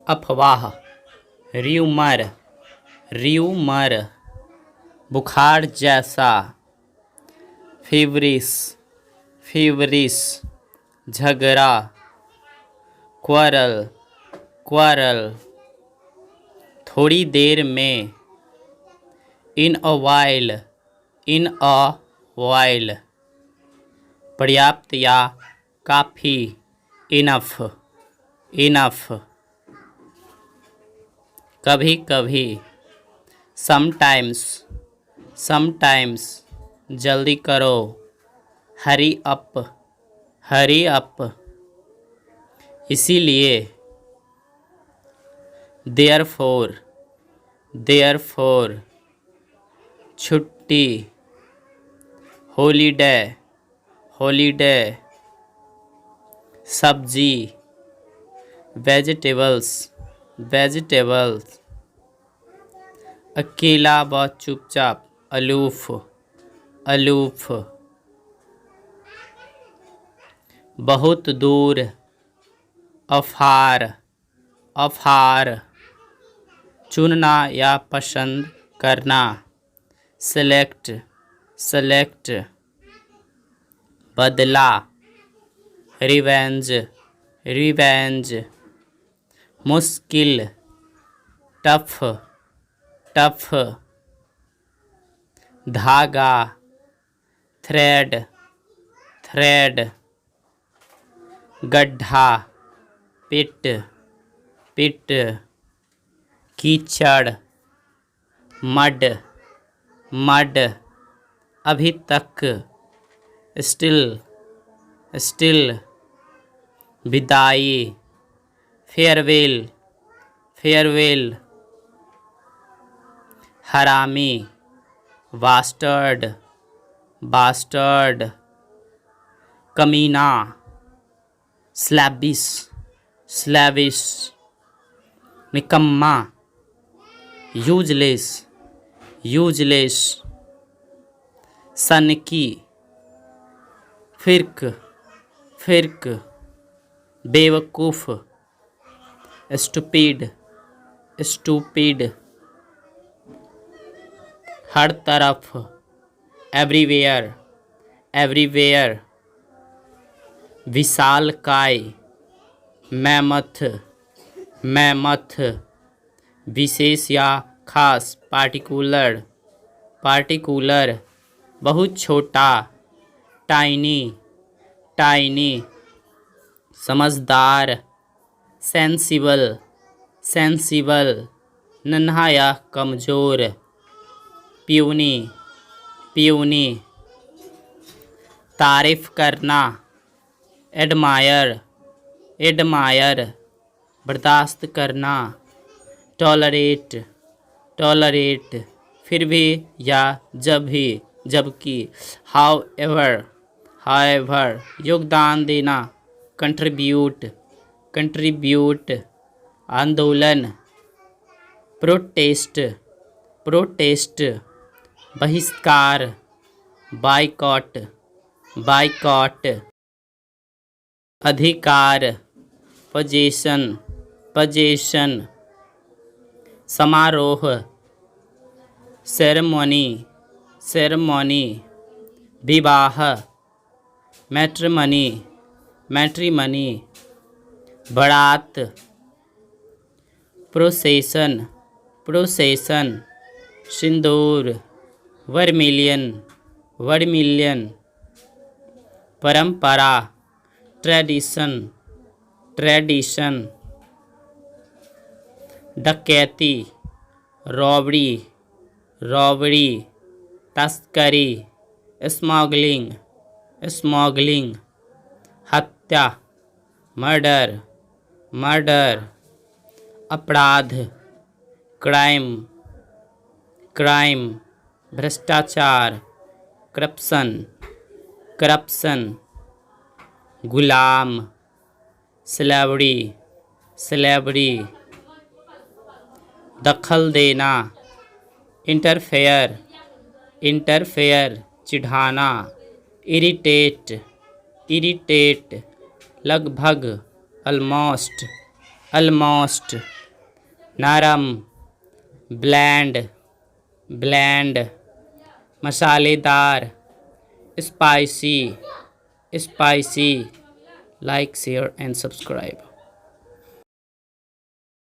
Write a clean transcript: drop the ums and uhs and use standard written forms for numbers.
अफवाह, rumour, rumour, बुखार जैसा, फीवरिश, फीवरिश, झगड़ा, क्वारल, क्वारल, थोड़ी देर में, इन a while, in a while, पर्याप्त या काफ़ी, इनफ, इनफ, कभी कभी, समटाइम्स, समटाइम्स, जल्दी करो, हरी अप, हरी अप, इसीलिए, देयरफॉर, देयरफॉर, छुट्टी, हॉलीडे, हॉलीडे, सब्जी, वेजिटेबल्स, वेजिटेबल्स, अकेला व चुपचाप, अलूफ, अलूफ, बहुत दूर, अफार, अफार, चुनना या पसंद करना, सेलेक्ट, सेलेक्ट, बदला, रिवेंज, रिवेंज, मुश्किल, टफ, टफ, धागा, थ्रेड, थ्रेड, गड्ढा, पिट, पिट, कीचड़, मड, मड, अभी तक, स्टिल, स्टिल, विदाई, फेयरवेल, फेयरवेल, हरामी, बास्टर्ड, बास्टर्ड, कमीना, स्लैबिश, स्लैबिश, निकम्मा, यूजलेस, यूजलेस, सनकी, फिरक, फिरक, बेवकूफ़, स्टूपिड, स्टूपिड, हर तरफ, एवरीवेयर, एवरीवेयर, विशालकाय, मैमथ, मैमथ, विशेष या खास, पार्टिकुलर, पार्टिकुलर, बहुत छोटा, टाइनी, टाइनी, समझदार, सेंसिबल, सेंसिबल, नन्हा या कमज़ोर, प्यूनी, प्यूनी, तारीफ़ करना, एडमायर, एडमायर, बर्दाश्त करना, टॉलरेट, टॉलरेट, फिर भी या जब भी, जबकि, हाउएवर, हाउएवर, योगदान देना, कंट्रीब्यूट, कंट्रीब्यूट, आंदोलन, प्रोटेस्ट, प्रोटेस्ट, बहिष्कार, बाइकॉट, बाइकॉट, अधिकार, पोजीशन, पोजीशन, समारोह, सेरेमनी, सेरेमनी, विवाह, मैट्रिमनी, मैट्रिमनी, बारात, प्रोसेशन, प्रोसेशन, सिंदूर, वर्मिलियन, वर्मिलियन, परंपरा, ट्रेडिशन, ट्रेडिशन, डकैती, रॉबरी, रॉबरी, तस्करी, स्मगलिंग, स्मगलिंग, हत्या, मर्डर, मर्डर, अपराध, क्राइम, क्राइम, भ्रष्टाचार, करप्शन, करप्शन, गुलाम, स्लेवरी, स्लेवरी, दखल देना, इंटरफेयर, इंटरफेयर, चिढ़ाना, इरिटेट, इरिटेट, लगभग, ऑलमोस्ट, ऑलमोस्ट, नरम, ब्लैंड, ब्लैंड, मसालेदार, spicy, spicy. Like share and subscribe.